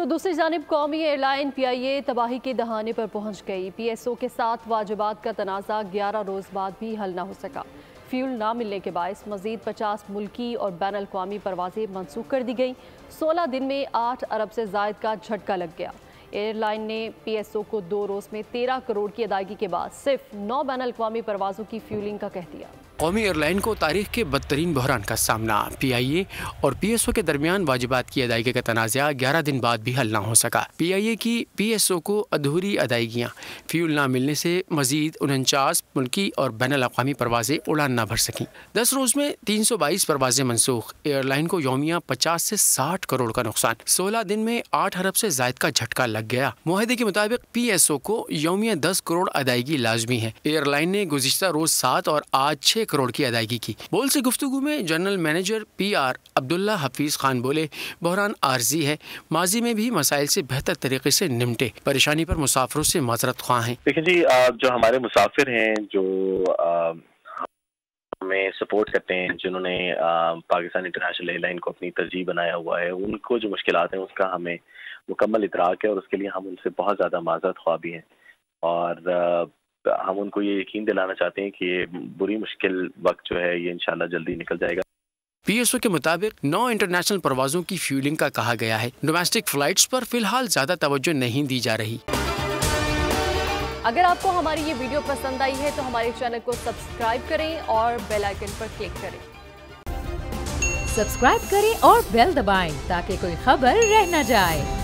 तो दूसरी जानिब कौमी एयरलाइन PIA तबाही के दहाने पर पहुंच गई। PSO के साथ वाजिबात का तनाज़ा 11 रोज़ बाद भी हल न हो सका। फ्यूल ना मिलने के बायस मज़ीद 50 मुल्की और बैन अल-अक़वामी परवाज़ें मनसूख कर दी गई। 16 दिन में 8 अरब से ज़ायद का झटका लग गया। एयरलाइन ने PSO को 2 रोज़ में 13 करोड़ की अदायगी के बाद सिर्फ 9 बैन अल-अक़वामी परवाज़ों की फ्यूलिंग का कह दिया। कौमी एयरलाइन को तारीख के बदतरीन बहरान का सामना। PIA और PSO के दरमियान वाजिबात की अदायगी का तनाज़ा 11 दिन बाद भी हल ना हो सका। PIA की PSO को अधूरी अदायगियाँ, फ्यूल ना मिलने से मजीद 49 मुल्की और बैन अल-अक़वामी परवाज़ें उड़ान ना भर सकीं। 10 रोज़ में 322 परवाज़ें मनसूख। एयरलाइन को यौमिया 50 से 60 करोड़ का नुकसान। 16 दिन में 8 अरब से ज़ायद का झटका लग गया। मुआहदे के मुताबिक PSO को यौमिया 10 करोड़ अदायगी लाजमी है। एयरलाइन ने गुज़िश्ता रोज़ 7 और आज 6 करोड़ की अदायगी की। बोल से गुफ्तगू में general manager PR Abdullah Hafeez Khan बोले, बहरान आर्जी है, माजी में भी मसाइल से बेहतर तरीके से निमटे, परेशानी पर मुसाफिरों से माजरत ख्वाह हैं। देखिए जी, जो हमारे मुसाफिर हैं, जो हमें सपोर्ट करते हैं, जिन्होंने पाकिस्तान इंटरनेशनल एयरलाइन को अपनी तरजीह बनाया हुआ है, उनको जो मुश्किलात हैं उसका हमें मुकम्मल इदराक है और उसके लिए हम उनसे बहुत ज़्यादा माजरत ख्वाह भी हैं। और हम उनको ये यकीन दिलाना चाहते हैं कि ये बुरी मुश्किल वक्त जो है ये इंशाल्लाह जल्दी निकल जाएगा। PSO के मुताबिक 9 इंटरनेशनल परवाज़ों की फ्यूलिंग का कहा गया है। डोमेस्टिक फ्लाइट्स पर फिलहाल ज़्यादा तवज्जो नहीं दी जा रही। अगर आपको हमारी ये वीडियो पसंद आई है तो हमारे चैनल को सब्सक्राइब करें और बेल आइकन पर क्लिक करें। सब्सक्राइब करें और बेल दबाएं ताकि कोई खबर रह न जाए।